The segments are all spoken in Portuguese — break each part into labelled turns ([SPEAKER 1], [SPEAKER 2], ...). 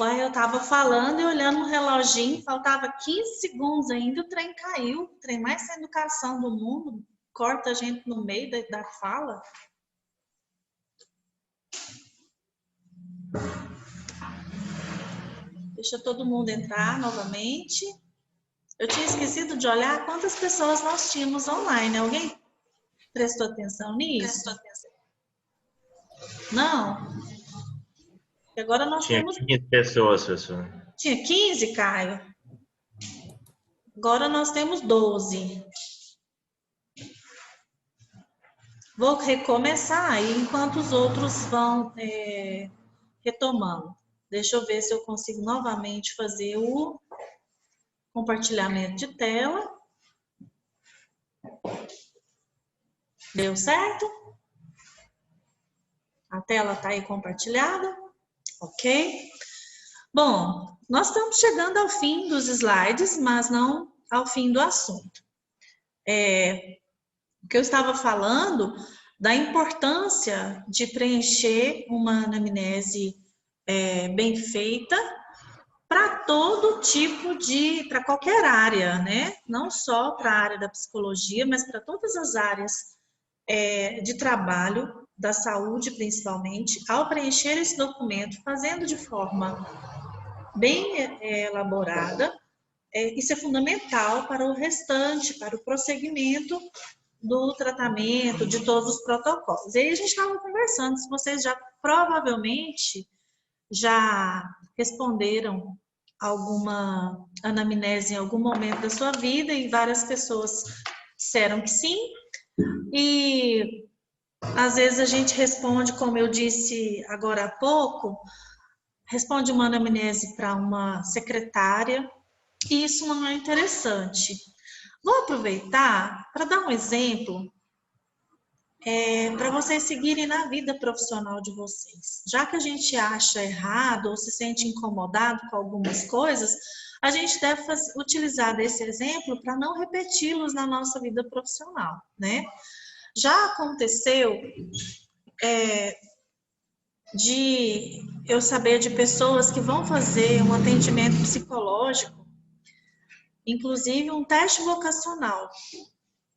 [SPEAKER 1] Ué, eu tava falando e olhando o reloginho, faltava 15 segundos ainda, o trem caiu. O trem mais sem educação do mundo, corta a gente no meio da fala. Deixa todo mundo entrar novamente. Eu tinha esquecido de olhar quantas pessoas nós tínhamos online. Alguém prestou atenção nisso? Não? E agora nós
[SPEAKER 2] Tinha
[SPEAKER 1] temos...
[SPEAKER 2] 15 pessoas, professor.
[SPEAKER 1] Tinha 15, Caio? Agora nós temos 12. Vou recomeçar aí enquanto os outros vão retomando. Deixa eu ver se eu consigo novamente fazer o compartilhamento de tela. Deu certo? A tela está aí compartilhada? Ok? Bom, nós estamos chegando ao fim dos slides, mas não ao fim do assunto. O que eu estava falando da importância de preencher uma anamnese bem feita para todo tipo de, para qualquer área, né? Não só para a área da psicologia, mas para todas as áreas de trabalho, da saúde principalmente. Ao preencher esse documento, fazendo de forma bem elaborada, isso é fundamental para o restante, para o prosseguimento do tratamento, de todos os protocolos. E aí a gente estava conversando, se vocês já provavelmente já responderam alguma anamnese em algum momento da sua vida, e várias pessoas disseram que sim, e às vezes a gente responde, como eu disse agora há pouco, responde uma anamnese para uma secretária, e isso não é interessante. Vou aproveitar para dar um exemplo para vocês seguirem na vida profissional de vocês. Já que a gente acha errado ou se sente incomodado com algumas coisas, a gente deve utilizar desse exemplo para não repeti-los na nossa vida profissional, né? Já aconteceu de eu saber de pessoas que vão fazer um atendimento psicológico, inclusive um teste vocacional,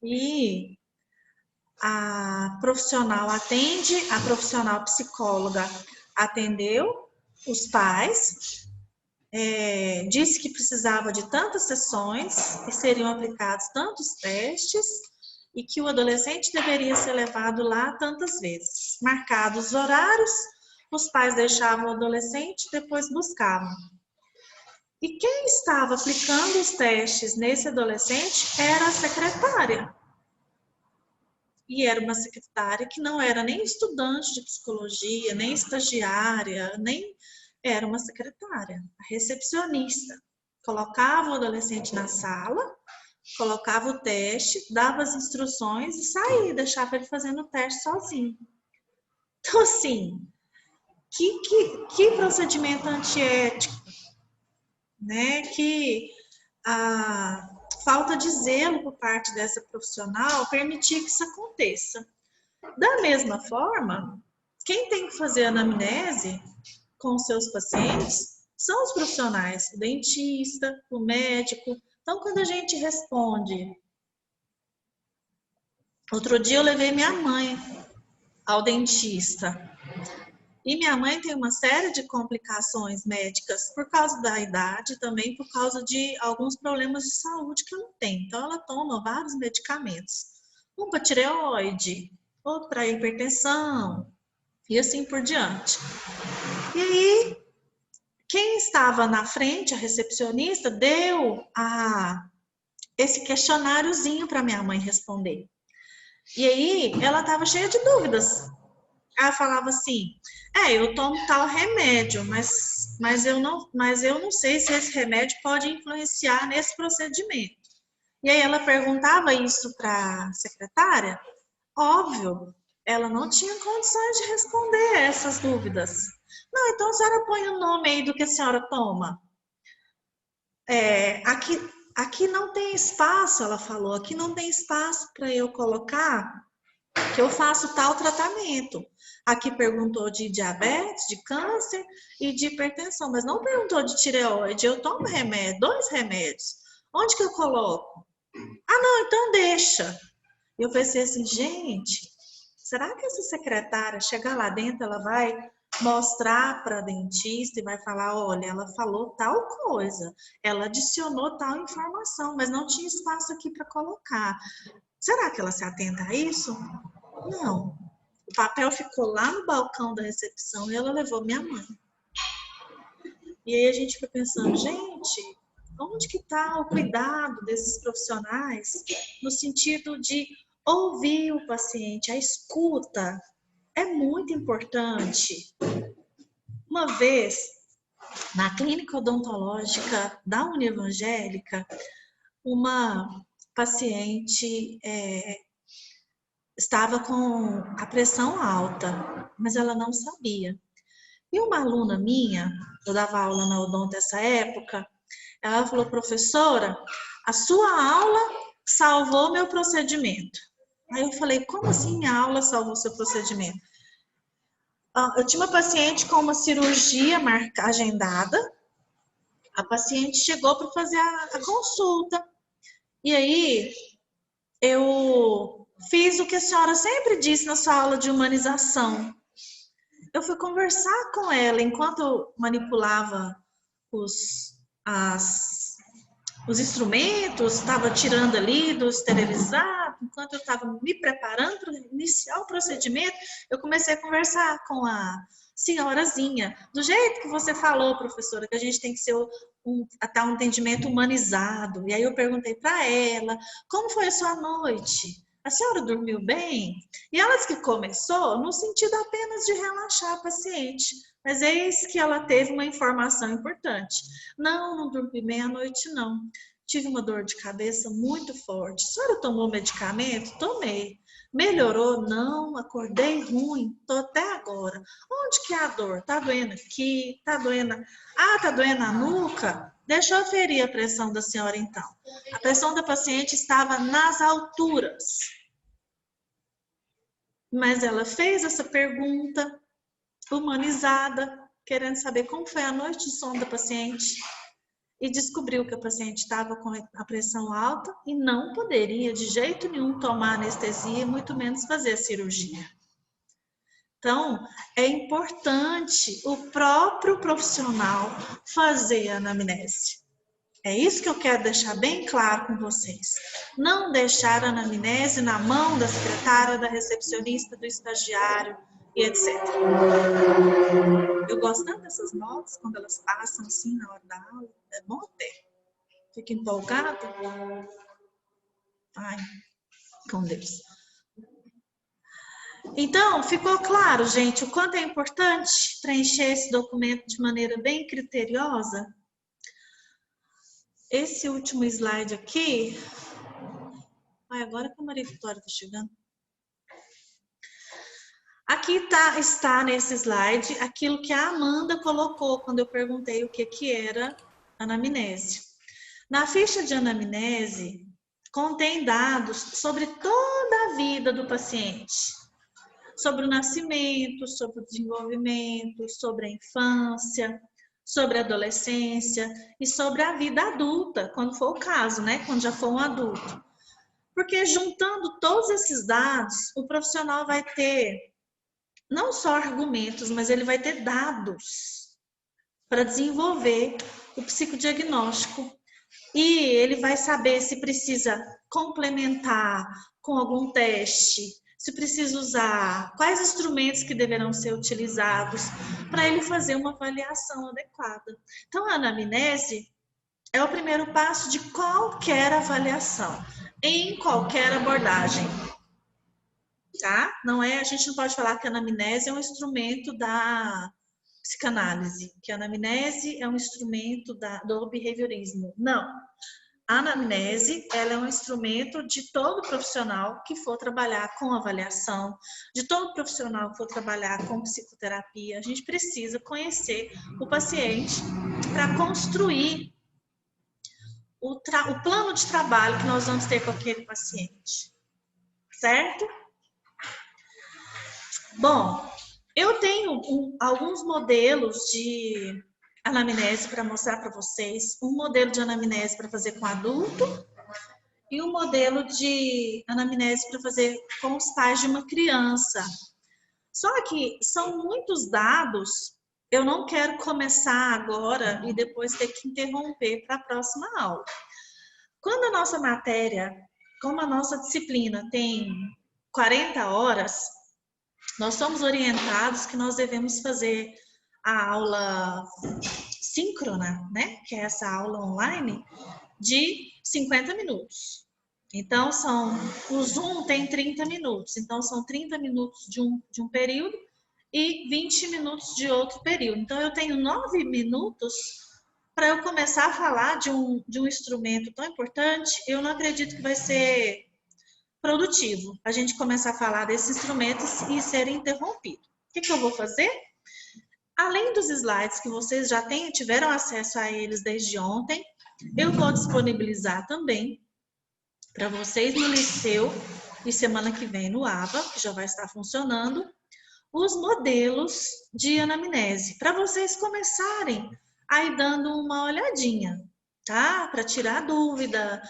[SPEAKER 1] e a profissional atende, a profissional psicóloga atendeu os pais, disse que precisava de tantas sessões e seriam aplicados tantos testes e que o adolescente deveria ser levado lá tantas vezes. Marcados os horários, os pais deixavam o adolescente, depois buscavam. E quem estava aplicando os testes nesse adolescente era a secretária. E era uma secretária que não era nem estudante de psicologia, nem estagiária, nem era uma secretária, a recepcionista. Colocava o adolescente na sala, colocava o teste, dava as instruções e saía, deixava ele fazendo o teste sozinho. Então, assim, que procedimento antiético, né? Que a falta de zelo por parte dessa profissional permitir que isso aconteça. Da mesma forma, quem tem que fazer anamnese com os seus pacientes são os profissionais, o dentista, o médico. Então, quando a gente responde... Outro dia eu levei minha mãe ao dentista. E minha mãe tem uma série de complicações médicas por causa da idade, também por causa de alguns problemas de saúde que ela tem. Então, ela toma vários medicamentos. Um para tireoide, outro para hipertensão, e assim por diante. E aí, quem estava na frente, a recepcionista, deu esse questionáriozinho para minha mãe responder. E aí, ela estava cheia de dúvidas. Ela falava assim, eu tomo tal remédio, mas eu não sei se esse remédio pode influenciar nesse procedimento. E aí ela perguntava isso para a secretária, óbvio, ela não tinha condições de responder essas dúvidas. Não, então a senhora põe o nome aí do que a senhora toma. Aqui não tem espaço, ela falou, aqui não tem espaço para eu colocar que eu faço tal tratamento. Aqui perguntou de diabetes, de câncer e de hipertensão, mas não perguntou de tireoide. Eu tomo remédio, 2 remédios. Onde que eu coloco? Ah, não, então deixa. Eu pensei assim, gente, será que essa secretária chegar lá dentro, ela vai mostrar para a dentista e vai falar, olha, ela falou tal coisa, ela adicionou tal informação, mas não tinha espaço aqui para colocar. Será que ela se atenta a isso? Não. O papel ficou lá no balcão da recepção e ela levou minha mãe. E aí a gente foi pensando, gente, onde que está o cuidado desses profissionais no sentido de ouvir o paciente? A escuta é muito importante. Uma vez, na clínica odontológica da Univangélica, uma paciente estava com a pressão alta, mas ela não sabia. E uma aluna minha, eu dava aula na odonto nessa época, ela falou, professora, a sua aula salvou meu procedimento. Aí eu falei, como assim minha aula salvou seu procedimento? Eu tinha uma paciente com uma cirurgia agendada, a paciente chegou para fazer a consulta, e aí eu fiz o que a senhora sempre disse na sua aula de humanização. Eu fui conversar com ela enquanto eu manipulava os instrumentos, estava tirando ali do esterilizado, enquanto eu estava me preparando para iniciar o procedimento, eu comecei a conversar com a senhorazinha, do jeito que você falou, professora, que a gente tem que ser até um entendimento humanizado. E aí eu perguntei para ela, como foi a sua noite? A senhora dormiu bem? E ela disse que começou no sentido apenas de relaxar a paciente. Mas eis que ela teve uma informação importante. Não dormi bem à noite, não. Tive uma dor de cabeça muito forte. A senhora tomou medicamento? Tomei. Melhorou? Não. Acordei ruim. Tô até agora. Onde que é a dor? Tá doendo aqui? Tá doendo? Ah, tá doendo a nuca? Deixa eu aferir a pressão da senhora, então. A pressão da paciente estava nas alturas. Mas ela fez essa pergunta humanizada, querendo saber como foi a noite de sono da paciente e descobriu que a paciente estava com a pressão alta e não poderia de jeito nenhum tomar anestesia, muito menos fazer a cirurgia. Então, é importante o próprio profissional fazer a anamnese. É isso que eu quero deixar bem claro com vocês. Não deixar a anamnese na mão da secretária, da recepcionista, do estagiário e etc. Eu gosto tanto dessas notas, quando elas passam assim na hora da aula. É bom até. Fica empolgado. Ai, com Deus. Então, ficou claro, gente, o quanto é importante preencher esse documento de maneira bem criteriosa? Esse último slide aqui... Ai, agora que a Maria Vitória está chegando. Aqui está nesse slide aquilo que a Amanda colocou quando eu perguntei o que era anamnese. Na ficha de anamnese, contém dados sobre toda a vida do paciente. Sobre o nascimento, sobre o desenvolvimento, sobre a infância, sobre a adolescência e sobre a vida adulta, quando for o caso, né? Quando já for um adulto. Porque juntando todos esses dados, o profissional vai ter não só argumentos, mas ele vai ter dados para desenvolver o psicodiagnóstico. E ele vai saber se precisa complementar com algum teste, se precisa usar, quais instrumentos que deverão ser utilizados para ele fazer uma avaliação adequada. Então, a anamnese é o primeiro passo de qualquer avaliação, em qualquer abordagem. Tá? Não é, a gente não pode falar que a anamnese é um instrumento da psicanálise, que a anamnese é um instrumento do behaviorismo. Não. A anamnese, ela é um instrumento de todo profissional que for trabalhar com avaliação, de todo profissional que for trabalhar com psicoterapia. A gente precisa conhecer o paciente para construir o plano de trabalho que nós vamos ter com aquele paciente. Certo? Bom, eu tenho alguns modelos de anamnese para mostrar para vocês. Um modelo de anamnese para fazer com adulto e um modelo de anamnese para fazer com os pais de uma criança. Só que são muitos dados, eu não quero começar agora e depois ter que interromper para a próxima aula. Quando a nossa matéria, como a nossa disciplina tem 40 horas, nós somos orientados que nós devemos fazer a aula síncrona, né? Que é essa aula online, de 50 minutos. Então, o Zoom tem 30 minutos. Então, são 30 minutos de um período e 20 minutos de outro período. Então, eu tenho 9 minutos para eu começar a falar de um instrumento tão importante. Eu não acredito que vai ser produtivo a gente começar a falar desses instrumentos e ser interrompido. O que eu vou fazer? Além dos slides que vocês já tiveram acesso a eles desde ontem, eu vou disponibilizar também para vocês no Liceu e semana que vem no ABA, que já vai estar funcionando, os modelos de anamnese, para vocês começarem a ir dando uma olhadinha, tá? Para tirar dúvida,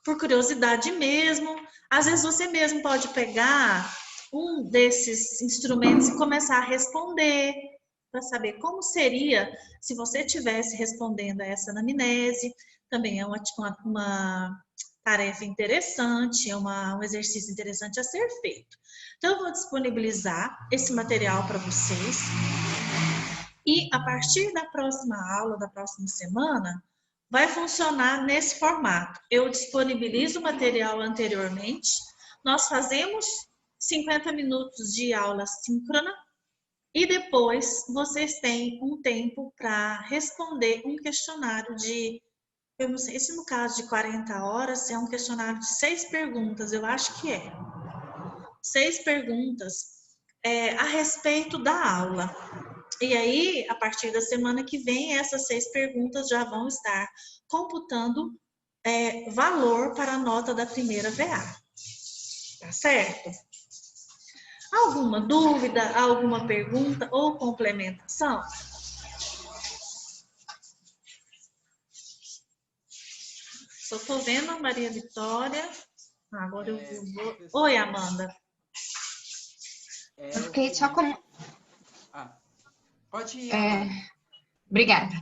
[SPEAKER 1] por curiosidade mesmo. Às vezes você mesmo pode pegar um desses instrumentos e começar a responder, para saber como seria se você estivesse respondendo a essa anamnese. Também é uma tarefa interessante, é um exercício interessante a ser feito. Então, eu vou disponibilizar esse material para vocês. E a partir da próxima aula, da próxima semana, vai funcionar nesse formato. Eu disponibilizo o material anteriormente, nós fazemos 50 minutos de aula síncrona e depois vocês têm um tempo para responder um questionário de, eu não sei se no caso de 40 horas é um questionário de 6 perguntas, eu acho que é. 6 perguntas a respeito da aula. E aí, a partir da semana que vem, essas 6 perguntas já vão estar computando valor para a nota da primeira VA. Tá certo? Alguma dúvida, alguma pergunta ou complementação? Só estou vendo a Maria Vitória. Agora eu vou... Oi, Amanda.
[SPEAKER 3] Eu fiquei só com...
[SPEAKER 4] Pode ir,
[SPEAKER 3] Obrigada.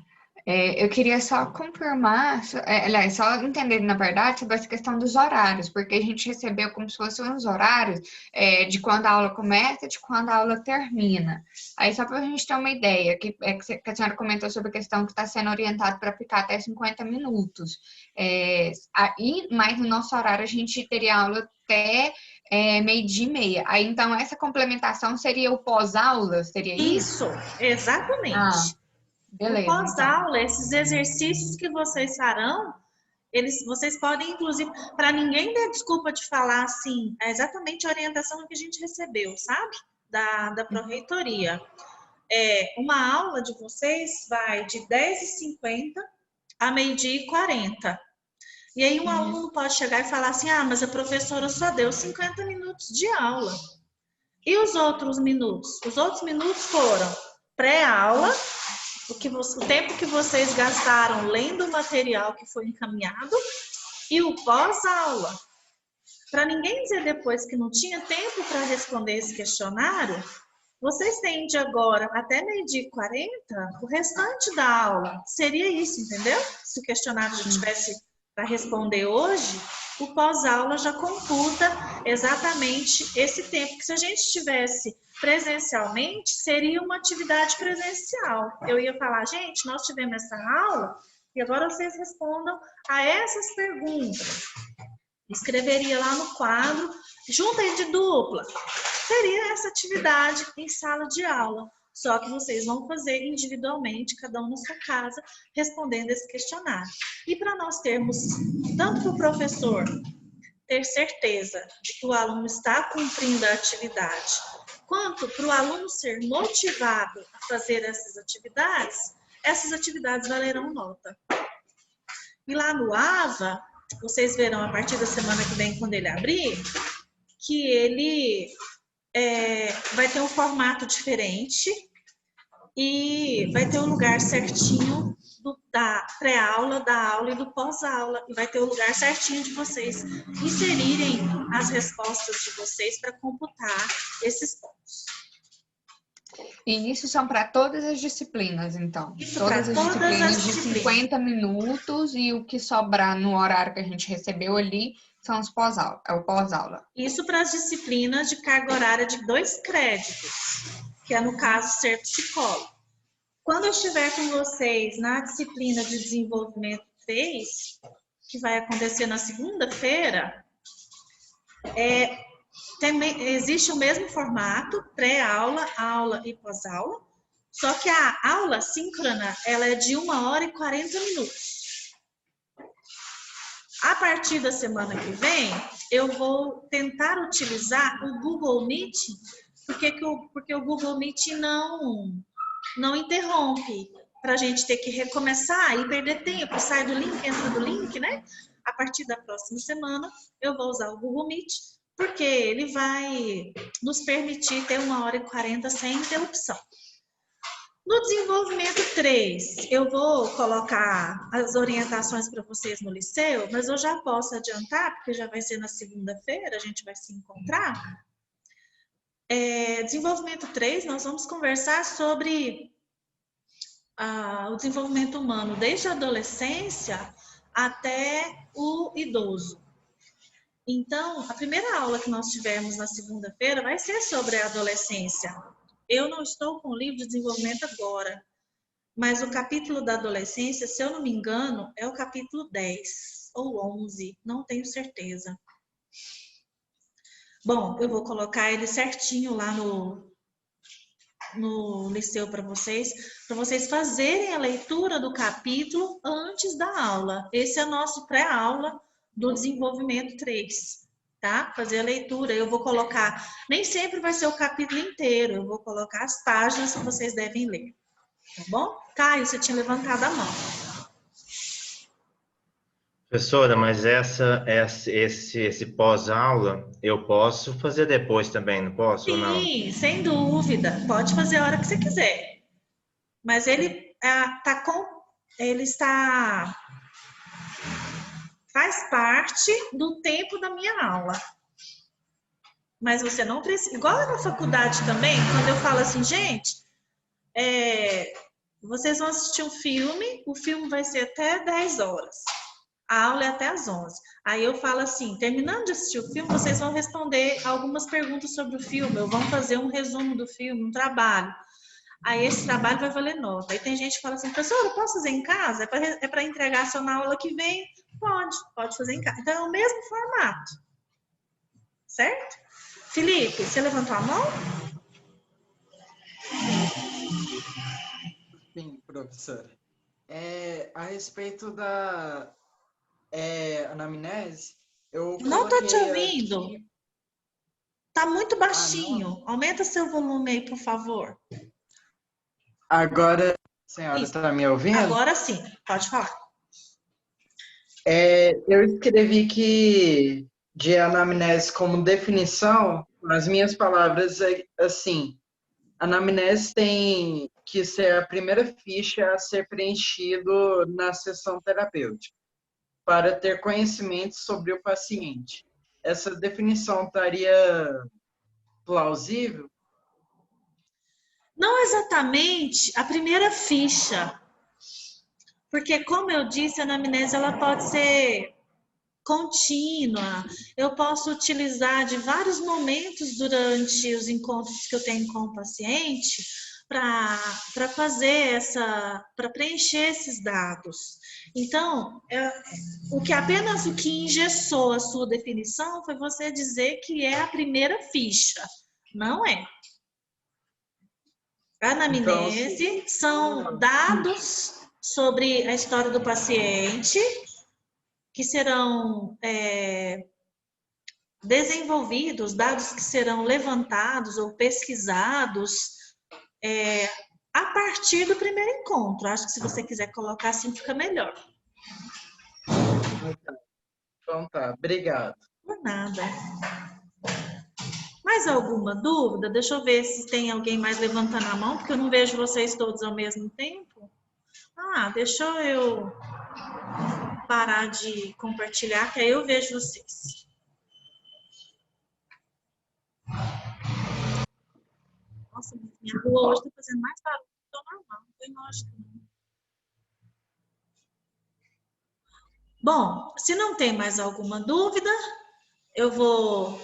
[SPEAKER 3] Eu queria só confirmar, aliás, só entender, na verdade, sobre essa questão dos horários, porque a gente recebeu como se fossem uns horários de quando a aula começa e de quando a aula termina. Aí, só para a gente ter uma ideia, que a senhora comentou sobre a questão que está sendo orientado para ficar até 50 minutos. Mas no nosso horário, a gente teria aula até 12:30. Aí, então, essa complementação seria o pós-aula? Seria isso?
[SPEAKER 1] Isso, exatamente.
[SPEAKER 3] Beleza,
[SPEAKER 1] no pós-aula, esses exercícios que vocês farão, vocês podem, inclusive, para ninguém ter desculpa de falar assim, é exatamente a orientação que a gente recebeu, sabe? Da Pró-Reitoria. Uma aula de vocês vai de 10h50 a 12h40. E aí um aluno pode chegar e falar assim, mas a professora só deu 50 minutos de aula. E os outros minutos? Os outros minutos foram pré-aula, o tempo que vocês gastaram lendo o material que foi encaminhado e o pós-aula. Para ninguém dizer depois que não tinha tempo para responder esse questionário, vocês têm de agora até 12h40 o restante da aula. Seria isso, entendeu? Se o questionário já tivesse para responder hoje, o pós-aula já computa exatamente esse tempo, que se a gente tivesse presencialmente, seria uma atividade presencial. Eu ia falar, gente, nós tivemos essa aula e agora vocês respondam a essas perguntas. Escreveria lá no quadro, junta aí de dupla. Seria essa atividade em sala de aula. Só que vocês vão fazer individualmente, cada um na sua casa, respondendo esse questionário. E para nós termos, tanto para o professor ter certeza de que o aluno está cumprindo a atividade, quanto para o aluno ser motivado a fazer essas atividades valerão nota. E lá no AVA, vocês verão a partir da semana que vem, quando ele abrir, que ele vai ter um formato diferente e vai ter o lugar certinho da pré-aula, da aula e do pós-aula. E vai ter o lugar certinho de vocês inserirem as respostas de vocês para computar esses pontos.
[SPEAKER 3] E isso são para todas as disciplinas, então?
[SPEAKER 1] Isso
[SPEAKER 3] todas
[SPEAKER 1] para
[SPEAKER 3] as
[SPEAKER 1] todas
[SPEAKER 3] disciplinas
[SPEAKER 1] as
[SPEAKER 3] de
[SPEAKER 1] disciplinas.
[SPEAKER 3] 50 minutos e o que sobrar no horário que a gente recebeu ali são os pós-aula, é o pós-aula.
[SPEAKER 1] Isso para as disciplinas de carga horária de 2 créditos, que é no caso ser psicólogo. Quando eu estiver com vocês na disciplina de desenvolvimento 3, que vai acontecer na segunda-feira, existe o mesmo formato, pré-aula, aula e pós-aula, só que a aula síncrona, ela é de 1 hora e 40 minutos. A partir da semana que vem, eu vou tentar utilizar o Google Meet, porque o Google Meet não interrompe, para a gente ter que recomeçar e perder tempo, sai do link, entra do link, né? A partir da próxima semana, eu vou usar o Google Meet, porque ele vai nos permitir ter 1 hora e 40 sem interrupção. No desenvolvimento 3, eu vou colocar as orientações para vocês no liceu, mas eu já posso adiantar, porque já vai ser na segunda-feira, a gente vai se encontrar. Desenvolvimento 3, nós vamos conversar sobre o desenvolvimento humano, desde a adolescência até o idoso. Então, a primeira aula que nós tivemos na segunda-feira vai ser sobre a adolescência. Eu não estou com o livro de desenvolvimento agora, mas o capítulo da adolescência, se eu não me engano, é o capítulo 10 ou 11, não tenho certeza. Bom, eu vou colocar ele certinho lá no liceu para vocês fazerem a leitura do capítulo antes da aula. Esse é o nosso pré-aula do desenvolvimento 3. Tá? Fazer a leitura, eu vou colocar, nem sempre vai ser o capítulo inteiro, eu vou colocar as páginas que vocês devem ler, tá bom? Caio, você tinha levantado a mão.
[SPEAKER 2] Professora, mas esse pós-aula eu posso fazer depois também, não posso ou não?
[SPEAKER 1] Sim, sem dúvida, pode fazer a hora que você quiser, mas ele faz parte do tempo da minha aula. Mas você não precisa... Igual na faculdade também, quando eu falo assim, gente, vocês vão assistir um filme, o filme vai ser até 10 horas. A aula é até às 11. Aí eu falo assim, terminando de assistir o filme, vocês vão responder algumas perguntas sobre o filme, ou vão fazer um resumo do filme, um trabalho. Aí esse trabalho vai valer nota. Aí tem gente que fala assim, professor, eu posso fazer em casa? É para entregar só na aula que vem? Pode fazer em casa. Então é o mesmo formato. Certo? Felipe, você levantou a mão?
[SPEAKER 4] Sim, professora. A respeito da anamnese, eu
[SPEAKER 1] Não estou te
[SPEAKER 4] coloquei
[SPEAKER 1] ouvindo.
[SPEAKER 4] aqui...
[SPEAKER 1] Tá muito baixinho. Aumenta seu volume aí, por favor.
[SPEAKER 4] Agora, a senhora está me ouvindo?
[SPEAKER 1] Agora sim, pode falar.
[SPEAKER 4] Eu escrevi que de anamnese como definição, nas minhas palavras, assim, anamnese tem que ser a primeira ficha a ser preenchido na sessão terapêutica, para ter conhecimento sobre o paciente. Essa definição estaria plausível?
[SPEAKER 1] Não exatamente a primeira ficha, porque, como eu disse, a anamnese ela pode ser contínua. Eu posso utilizar de vários momentos durante os encontros que eu tenho com o paciente para fazer para preencher esses dados. Então, apenas o que engessou a sua definição foi você dizer que é a primeira ficha. Não é. A anamnese são dados sobre a história do paciente que serão desenvolvidos, dados que serão levantados ou pesquisados a partir do primeiro encontro. Acho que se você quiser colocar assim, fica melhor.
[SPEAKER 4] Então tá, obrigado.
[SPEAKER 1] Por nada. Mais alguma dúvida? Deixa eu ver se tem alguém mais levantando a mão, porque eu não vejo vocês todos ao mesmo tempo. Deixa eu parar de compartilhar, que aí eu vejo vocês. Nossa, minha rua hoje está fazendo mais barulho do que o normal, não tem lógica. Bom, se não tem mais alguma dúvida, eu vou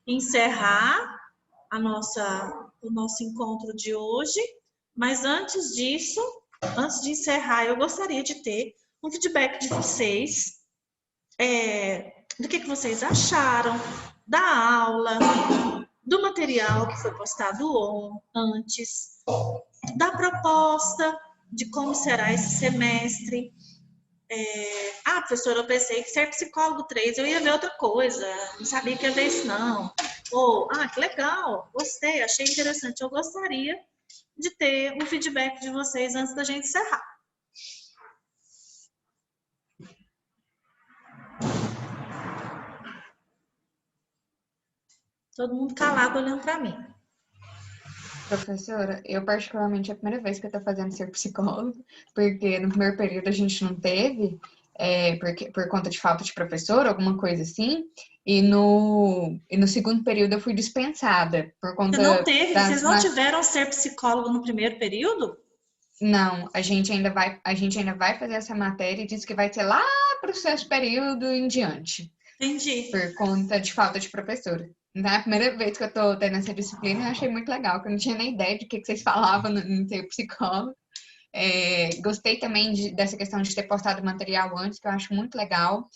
[SPEAKER 1] encerrar o nosso encontro de hoje, mas antes disso, antes de encerrar, eu gostaria de ter um feedback de vocês, do que vocês acharam da aula, do material que foi postado antes, da proposta de como será esse semestre. Professora, eu pensei que ser psicólogo 3 eu ia ver outra coisa, não sabia que ia ver isso não. Ou, que legal, gostei, achei interessante. Eu gostaria de ter um feedback de vocês antes da gente encerrar. Todo mundo calado olhando para mim.
[SPEAKER 3] Professora, eu particularmente é a primeira vez que eu estou fazendo ser psicólogo, porque no primeiro período a gente não teve, por conta de falta de professor, alguma coisa assim, e no segundo período eu fui dispensada por conta.
[SPEAKER 1] Você não teve? Vocês não tiveram ser psicólogo no primeiro período?
[SPEAKER 3] Não, a gente ainda vai fazer essa matéria e disse que vai ser lá para o sexto período em diante.
[SPEAKER 1] Entendi.
[SPEAKER 3] Por conta de falta de professora. Então, é a primeira vez que eu tô tendo essa disciplina, eu achei muito legal, que eu não tinha nem ideia de que vocês falavam no ser psicólogo. Gostei também dessa questão de ter postado material antes, que eu acho muito legal.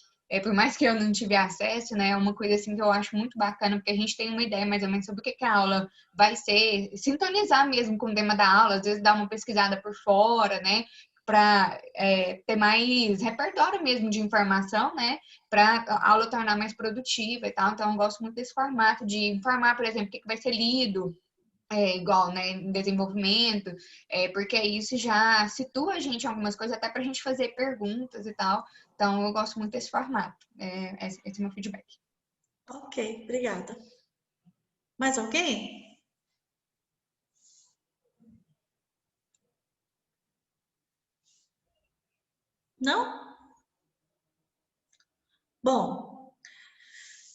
[SPEAKER 3] Por mais que eu não tive acesso, né, é uma coisa assim que eu acho muito bacana, porque a gente tem uma ideia mais ou menos sobre o que a aula vai ser, sintonizar mesmo com o tema da aula, às vezes dar uma pesquisada por fora, né, para ter mais repertório mesmo de informação, né, para a aula tornar mais produtiva e tal. Então, eu gosto muito desse formato de informar, por exemplo, o que vai ser lido, igual, né, em desenvolvimento, porque isso já situa a gente em algumas coisas, até para a gente fazer perguntas e tal. Então, eu gosto muito desse formato. Esse é o meu feedback.
[SPEAKER 1] Ok, obrigada. Mais alguém? Não? Bom,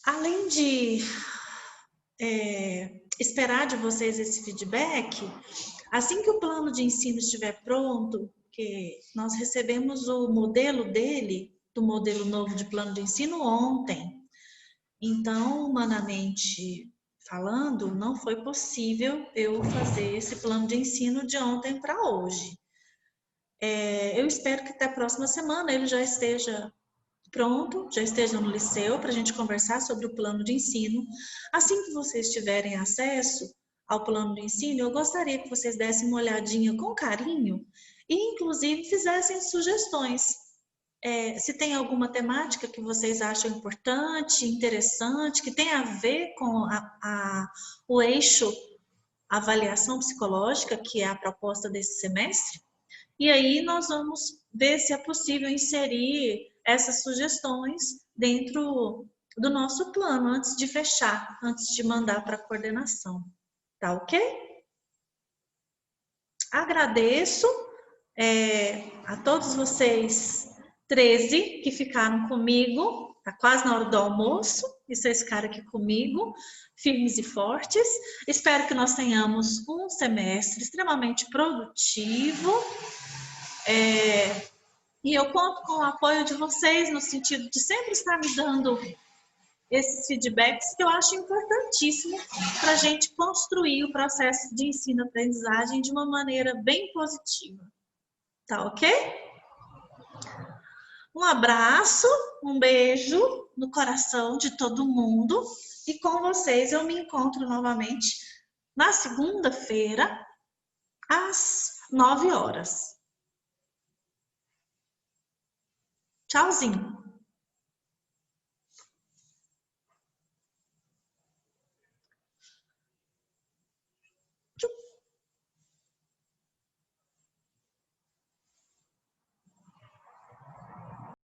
[SPEAKER 1] além de esperar de vocês esse feedback, assim que o plano de ensino estiver pronto, que nós recebemos o modelo dele, do modelo novo de plano de ensino ontem. Então, humanamente falando, não foi possível eu fazer esse plano de ensino de ontem para hoje. Eu espero que até a próxima semana ele já esteja pronto, já esteja no liceu para a gente conversar sobre o plano de ensino. Assim que vocês tiverem acesso ao plano de ensino, eu gostaria que vocês dessem uma olhadinha com carinho e, inclusive, fizessem sugestões. Se tem alguma temática que vocês acham importante, interessante, que tem a ver com o eixo avaliação psicológica, que é a proposta desse semestre, e aí nós vamos ver se é possível inserir essas sugestões dentro do nosso plano, antes de fechar, antes de mandar para a coordenação. Tá ok? Agradeço a todos vocês 13 que ficaram comigo, tá quase na hora do almoço, e vocês ficaram aqui comigo, firmes e fortes. Espero que nós tenhamos um semestre extremamente produtivo, e eu conto com o apoio de vocês no sentido de sempre estar me dando esses feedbacks que eu acho importantíssimo para a gente construir o processo de ensino-aprendizagem de uma maneira bem positiva. Tá ok? Um abraço, um beijo no coração de todo mundo e com vocês eu me encontro novamente na segunda-feira às 9 horas. Tchauzinho!